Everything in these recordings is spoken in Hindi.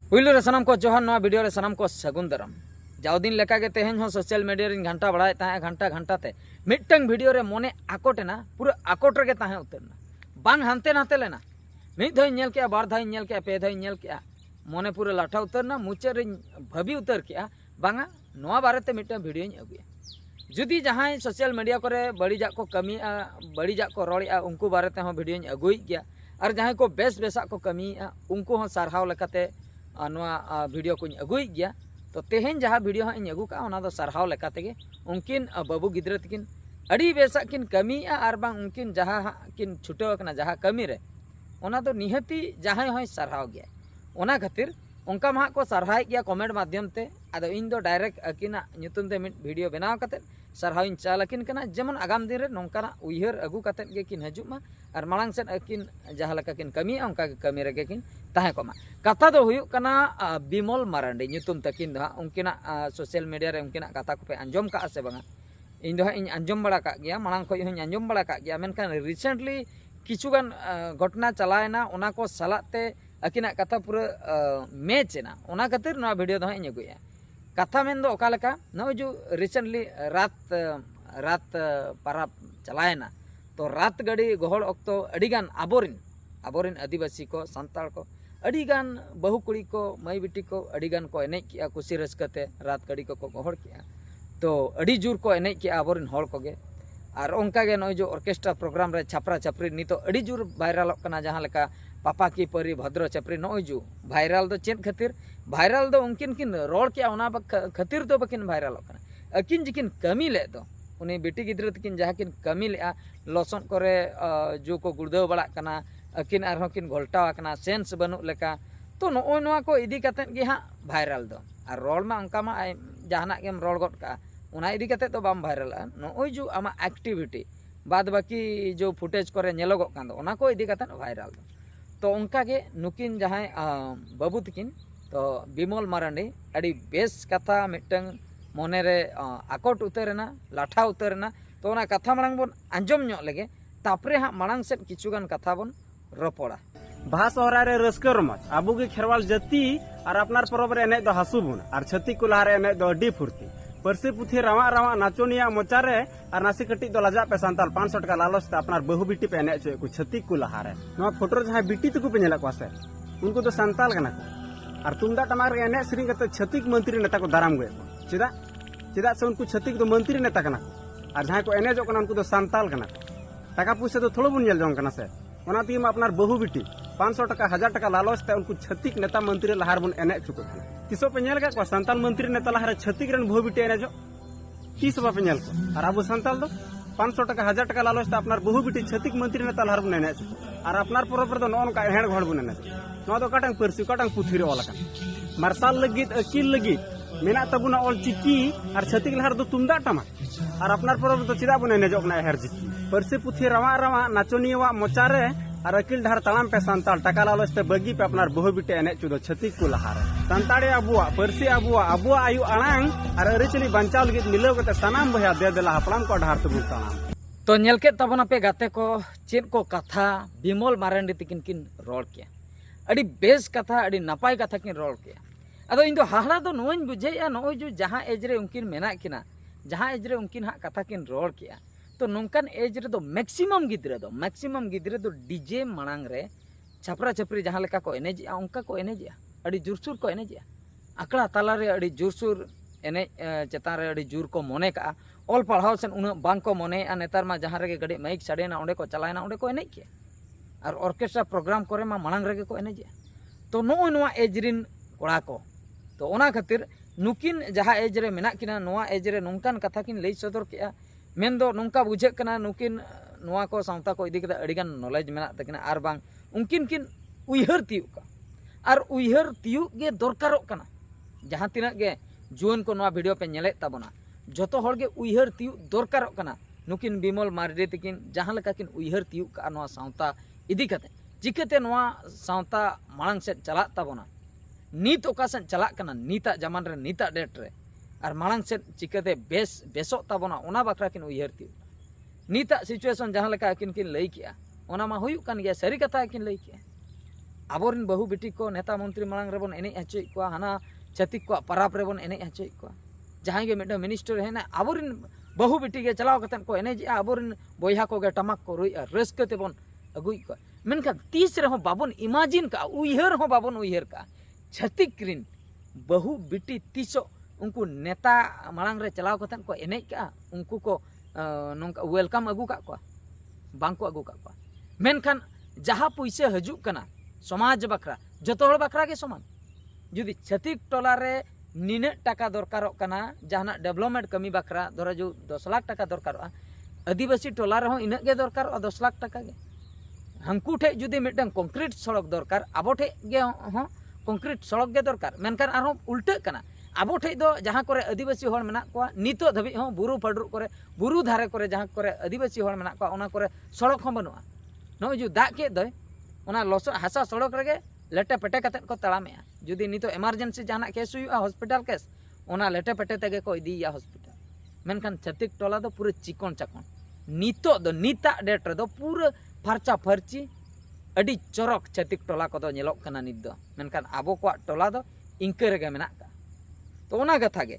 पुइलो रे सनम को जोहार नवा वीडियो रे सनम को सगुन दरम जाव दिन लेका के तेहेन हो सोशल मीडिया रे घंटा बड़ाय ताहे घंटा ते मिटंग वीडियो रे मोने आकोटेना पूरा आकोट रे ताहे उतरना बांग हानते नाते लेना मिद धाई नेल के बार धाई नेल के पे धाई नेल के मोने पूरा लाठा उतरना मुचे रे भाबी उतर के बांगा नवा बारेते मिटंग वीडियो अगुया जुदी जहां सोशल मीडिया करे बड़ीजा को कमी बड़ीजा को रोड़िया उनको बारेते हो वीडियो अगुई गया और जहां को बेस बेसा को कमी उनको हो सारहाव लेकाते वीडियो को अगुई गया तो तेहेन जहाँ वीडियो हाँ अगू का सारहाव लेकाते उनकिन बाबू गिद्रा तकिन अड़ी बेसा किन कमी और बांग उनकिन जहाँ किन छुटाव जहाँ कमी रे ओना तो निहती जहाँ हो सारहाव गया ओना खातिर उनका हाँ को सारहाय गया कमेंट माध्यम ते आदो इन दो डायरेक्ट अकिना ᱧᱩᱛᱩᱢ ते मिट वीडियो बनाव कते सारहाव चाल अकिन कना जेमन आगाम दिन रे नोंकाना उयहर अगू कते गे किन हजुमा और मांग सेन अकिन जहाँ लका किन कमी उनका कमी रे किन ताहे कोमा कथा दो हुयु कना बिमल मारांडी ᱧᱩᱛᱩᱢ तकिन दो उनकिना सोशल मीडिया रे उनकिना कथा को पे अंजम का से बंगा इन दो इन अंजम बड़ा का गया मांग खो इन अंजम बड़ा का गया मेनखान रिसेंटली किछुगान घटना चलायना ओना को सलाते अकिना कथा पूरा मैच ना ओना खातिर नवा वीडियो दो इन अगुया कथा मेन दो ओका लेका न जो रिसेंटली रात पाराब चलायना तो रात गाड़ी गहड़ अक्तो अडिगान आबोरिन आदिवासी को सांताल को अडिगान बहु कुड़ी को मई बिटी को अडिगान को एने किया कुशी रस्कते रात गाड़ी को गहड़ किया तो अड़ी जोर को एने किया आबोरिन हड़ को गे और उनका गे नय जो ऑर्केस्ट्रा प्रोग्राम रे छापरा छापरी नितो अड़ी जोर वायरल कना जहां लेका पापा की परी भद्र छापरी नय जो वायरल दो चेत खातिर वायरल दो उनकिन किन रोड किया ओना खातिर दो बकिन वायरल कना अकिन जिकिन कमी ले दो उनी बेटी गिद्रा तकिन जहां किन कमी ले लसन करे जो को गुड़दव बड़ा कना अकिन आरहों किन घोलटाव कना सेंस बनु लेका तो नोय नोआ को इदी कतेन गे हां वायरल दो और रोड मा अंका मा जहाना गेम रोड गट का उना इदी कते तो बाम वायरल नोय जो आमा एक्टिविटी बाद बाकी जो फुटेज करे नेलोग कान दो ओना को इदी कतेन वायरल दो तो उनका गे नुकिन जहां बाबू तकिन तो बिमल मारांडी अड़ी बेस कथा मिटंग मोने रे आकोट उतरना लाठा उतरना तो ओना कथा मांग बन अंजम ᱧᱚᱜ लेगे तापरे हाँ मांग से किचुगान कथा बन रोपड़ा बाहा सहरा रे रस्कर रमज आबू के खेरवाल जति और अपनार परब रे एने दो हासु बुन और छती को लहारे एने दो अड्डी फुर्ती परसी पुथी रावा रावा नाचोनिया मोचारे और नासी कटी दो लजा पे सांताल 500 टका लालच ते अपनार बहु बिटी पे एने को छती को लहारे नवा फोटो जहां बिटी तको पे नेला कोसे उनको तो सांताल कना और तुमदा टमार रे एने श्री कते छतिक मंत्री नेता को दाराम गए चिदा चिदा से उनको छतिक दो मंत्री नेता कना और जहां को एने जो कना उनको तो सांताल कना टाका पैसा तो थोड़ा बुन नेल जों कना से ओना ती मा अपनार बहु बिटी 500 टका 1000 टका लालच ते उनको छतिक नेता मंत्री लहार बुन एने चुको किसो पे नेल का सांताल मंत्री नेता लहार छतिक रन बहु बिटी एने जो किस बा पे नेल को और अब सांताल दो 500 टका 1000 टका लालच ते अपनार बहु बिटी छतिक मंत्री नेता लहार बुन एने चुको और अपनार परब रे नोन का हेड घोड़ बुन एने नो दो काटंग परसी काटंग पुथी रे वाला का मार्शल लगित अकिल लगित मेना तबुना ऑल चिकी और छतिक लहार दो तुमदा टमा और अपनार परब तो चिदा बुन एने जोकना हेर जिकी परसी पुथी रावा रावा नाचोनिया मोचारे और अकिल ढार तलाम पे सांताल टका लालच ते बगी पे अपनार बहु बिटे एने चुदो छतिक को लहारे सांताड़े अबुआ परसी अबुआ आयु आणांग और अरिचली बंचाव लगित मिलव कते सनाम बया दे देला हपड़ाम को ढार तबु तलाम तो नेलके तबना पे गाते को चेन को कथा बिमल मारांडी तकिन किन रोड किया अड़ी बेस कथा अड़ी नपाय कथा किन रोड किया अदो इन दो हाहड़ा दो नोइन बुझेया नोय जो जहां एज रे उनकिन मेना किना जहां एज रे उनकिन हा कथा किन रोड किया तो नोंकन एज रे दो मैक्सिमम गिद्रे दो डीजे मांग रे छापरा छपरी जहां लेका को एनेजिया उनका को एनेजिया अड़ी जुरसुर को एनेजिया आकड़ा ताला रे अड़ी जुरसुर एने चेतान रे अड़ी जुर को मोने का ऑल पढ़ाव सेन उन बांग को मोने नेतार मा जहां रे गड़ी माइक साडेना ओंडे को चलायना ओंडे को एनेज किया और ऑर्केस्ट्रा प्रोग्राम करे मा मांग रे को एनेजिया तो नोय नोआ एज रिन कोड़ा को तो ओना खातिर नुकिन जहां एज रे मेना किना नोआ एज रे नोंकान कथा किन लई सदर केया मेन दो नोंका बुझे कना नुकिन नोआ को सावता को इदी कते अडिगान नॉलेज मेना तकिना आर बांग उनकिन किन उयहर तियु का और उयहर तियु गे दरकारों कना जहां तिना गे जुवन को नोआ वीडियो पे नेले ताबना जतो हर गे उयहर तियु दरकारों कना नुकिन बिमल मार्डी तकिन जहां लेका किन उयहर तियु का नोआ सावता इदी कते चिकते नोआ सावता मांग से चला ताबना नीत ओकासन चला कना नीता जमान रे नीता डेट रे और मांग से चिकते बेसो ताबना ओना बकरा किन उयहर तियु नीता सिचुएशन जहां लेका किन लई किया ओना मा हुयु कान गया सरी कथा किन लई किया आबोरिन बहु बेटी को नेता मंत्री मांग रेबन एने हचोय को हाना छातिक को पराब रेबन एने हचोय को जहां गे मिड मिनिस्टर हेना आबोरिन बहु बेटी के चलाव कतन को एने आबोरिन बोया को गे टमाक को रुई रस्क तेबन अगुई को मेनका तीस रहो बाबन इमाजिन का उइहर हो बाबन उइहर का छातिक रिन बहु बेटी तीसो उनको नेता मांग रे चलाव कतन को एने का उनको को नोंका वेलकम अगु का को बांको अगु का को मेनखान जहाँ पैसे हजुक कना समाज बखरा जतो हड़ बखरा के समान जुदी छातिक टोला रे निने टाका दरकारों कना जहाना डेवलपमेंट कमी बखरा धरा जो 10 लाख टाका दरकारों आदिवासी टोला रे इना गे दरकारों 10 लाख टाका गे हंकू ठे जुदी मिटन कंक्रीट सड़क दरकार आबो ठे गे हो कंक्रीट सड़क गे दरकार मेनखान आरो उल्टे कना आबो ठे दो जहां करे आदिवासी हड़ मेना को नितो धबी हो बुरु फडरु करे बुरु धारे करे जहां करे आदिवासी हड़ मेना को ओना करे सड़क हो बनुआ नो जो दाग के दय ओना लसो हासा सड़क रगे लेटे पेटे कते को तड़ामेया जुदी नितो इमरजेंसी जहाना केस हुआ हॉस्पिटल केस ओना लेटे पेटे तगे को इदिया हॉस्पिटल मेनखान छातिक टोला दो पूरे चिकन चाकन नितो दो निता डेट रे दो पूरे फरचा फरची अडी चरक छातिक टोला को दो नेलोक कना नित दो मेनखान आबो को टोला दो इंके रेगे मेना का तो ओना कथा गे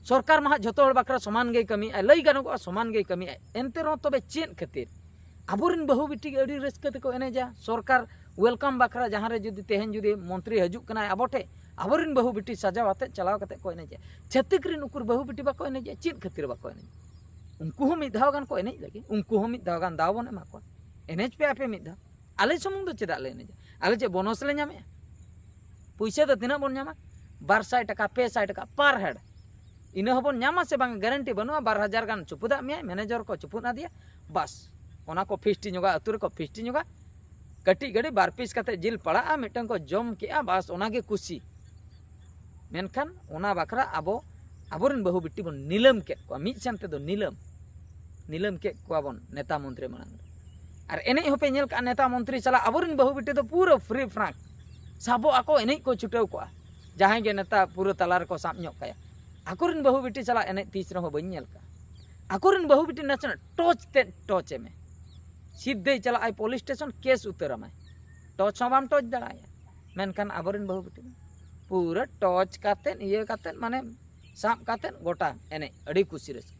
सरकार मा जतो हड़ बकरा समान गे कमी लई गानो को समान गे कमी एनते रो तबे चेन खातिर आबोरिन बहु बेटी अड़ी रस्क को एनेजा सरकार वेलकम बखरा जहाँ रे जुदी तेहन जुदी मंत्री हजुक कना आबोटे आबोरिन बहु बेटी सजाव आते चलाव कते को एनेजा छातिक रिन उकुर बहु बेटी बाको एनेजा चेन खातिर बाको एनेज उनको हो मिद धाव गान को एनेज लगे उनको हो मिद धाव गान दाव बन एमा को एनेज पे आपे मिद धाव आले समुंग दो चेदा ले एनेजा आले जे बोनस ले ᱧᱟᱢᱮ पैसा दो तिना बोन ᱧᱟᱢᱟ 200 টাকা 500 টাকা पर हेड इना हबन ᱧᱟᱢᱟ से बांग गारंटी बनुआ 2000 गान चुपुदा मे मैनेजर को चुपुना दिया बस ओना को फिस्टी ᱧᱚᱜᱟ अतुर को फिस्टी ᱧᱚᱜᱟ कटी गड़ी 2 पीस कते जिल पड़ा मिटन को जम के बस ओना गे खुशी मेनखान ओना बखरा आबो आबोरिन बहु बेटी बन नीलम के को मिद सेनते दो नीलम के को बन नेता मंत्री मांग और एने होपे नेल का नेता मंत्री चला आबोरिन बहु बेटी तो पूरा फ्री फ्रांक साबो आको एने को छुटेव को जहां गे नेता पूरा तलार को साब ᱧᱚᱜ काया आकोरिन बहु बेटी चला एने तीस रहो बन नेल का आकोरिन बहु बेटी नचन टच में सीधे चला आई पुलिस स्टेशन केस उतर में टच बाम टच दाड़ाया मेनखान आबोरिन बहु बेटी पूरा टच काते ये काते माने साब काते गोटा एने अड़ी खुशी रस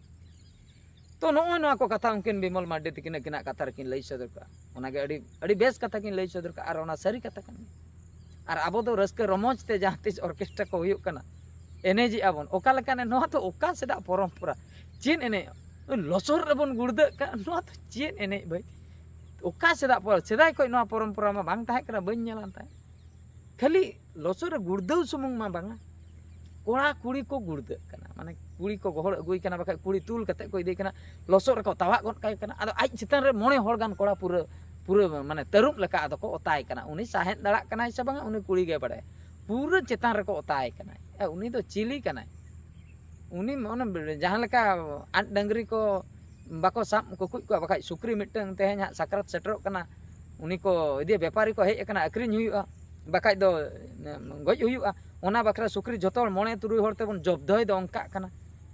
तो नोय नो को कथा उनकिन बिमल मार्डी तकिन किना कथा रकिन लई सदर का ओनागे अड़ी बेस कथा किन लई सदर का और ओना सरी कथा कन और आबो दो रस्के रमोज ते जहां तिस ऑर्केस्ट्रा को हुयुक कना एनेजी आबन ओका लकाने नो तो ओका सेदा परंपरा चीन एने लसोर रेबन गुड़द का नो तो चीन एने भाई ओका सेदा पर सेदाय को नो परंपरा मा बांग ताहे करा बन नेलान ताहे खाली लसोर गुड़दौ सुमुंग मा बांगा कोड़ा कुड़ी को गुड़द कना माने कुड़ी को गोहड़ अगुई कना बखा कुड़ी तुल कते को इदी कना लसोर को तावा गन काय कना आदो आज चितन रे मोणे हड़ गान कोड़ा पूरा माने तरुप लका आदो को ओताय कना उनी साहेन दड़ा कना से बांगा उनी कुड़ी गे बड़े पूरा चितन रे को ओताय कना उनी तो चिली कना उनी मन जहां लका आट डंगरी को बाको साब को कुछ को बखा सुक्री मिटन तेहन साकरात सेटरो कना उनी को इदी व्यापारी को हेज कना अक्रिन हुयुआ बखा दो गज हुयुआ ओना बखरा सुक्री जतो मोणे तुरुई हड़ते बन जब्दय दो अंका कना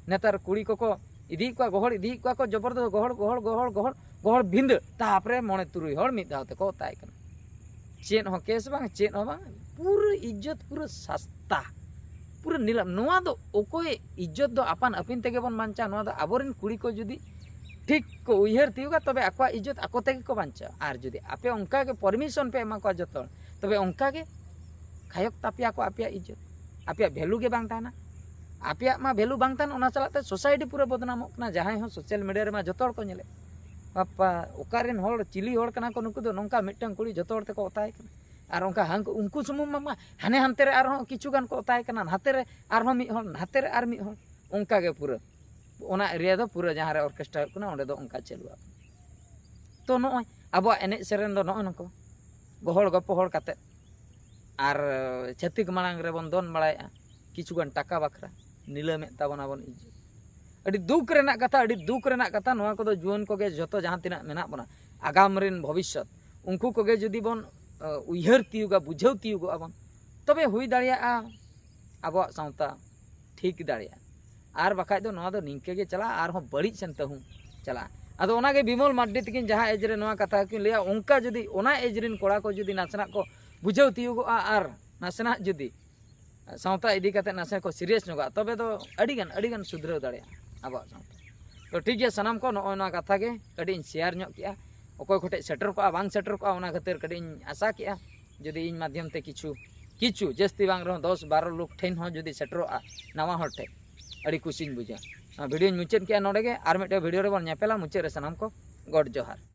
नेतार कुड़ी को इदी को गोहड़ इदी को जबरदस्त गोहड़ भिंद तापरे मोणे तुरुई हड़ मिद दावते को ताय कना चेन हो केस बांग चेन हो बांग पूरा इज्जत पूरा सस्ता पूरा नीलम नोआ दो ओकोय इज्जत दो अपन अपिन तेगे बन बांचा नोआ दो आबोरिन कुड़ी को जुदी ठीक को उयहर तियुगा तबे आक्वा इज्जत आको तेगे को बांचा आर जुदी आपे उनका के परमिशन पे एमा को जतो तबे उनका के खायक तापिया को आपिया इज्जत आपिया वैल्यू के बांग ताना आपिया मा वैल्यू बांग तान ओना चलाते सोसाइटी पूरा बदनामोक ना जहां हो सोशल मीडिया रे मा जतो को नेले पापा ओकारेन होड़ चिली होड़ कना को नुकु दो नोंका मिटन कुड़ी जतो हड़ते को ओताय कना और उनका हंग उनको सुमुम मा हाने हंते रे आर किछु गान को ओताय कना हाते रे आर मी होड़ हाते रे आर मी होड़ उनका के पूरा ओना एरिया दो पूरा जहां रे ऑर्केस्ट्रा कना ओंडे दो उनका चलुआ तो नोय अबो एने सेरेन दो नो नको गोहड़ गपोहड़ काते और छातिक मांग रे बन दोन बड़ाया किछु गान टाका बखरा नीलमे ताबन आबन इज्जत अड़ी दुख रेना कथा नोआ को जुआन को गे जतो जहां तिना मेना बना आगाम रिन भविष्य उनको को गे जदी बन उयहर तियुगा बुझाव तियुगा बन तबे हुई दाड़िया आबो सावता ठीक दाड़िया आर बखाय दो नोआ दो निंके गे चला आर हो बड़ी सेनते हूं चला आदो ओना गे बिमल मार्डी तकिन जहां एज रे नोआ कथा किन लिया उनका जदी ओना एज रिन कोड़ा को जदी नाचना को बुझाव तीयोगोआ और नासेना जुदी सावता इदी काते नासे को सीरियस नोगा तबे तो अड़ीगान सुधराव दाड़े आबा सावता तो ठीक है सानाम को नोना कथा के कड़ी शेयर ᱧᱚᱜ किया अकोय कोटे सेटर को बांग सेटर को ओना खातिर कड़ी आशा किया जुदी इन माध्यम ते किछु जस्ती बांग रहो 10-12 लोग ठेन हो जुदी सेटरोआ नवा हर ठे अड़ी खुशी बुझा वीडियो मुचाद किया नोडे गे आर मिटे वीडियो रे बन नेपेला मुचाद रे सानाम को गॉड जोहार।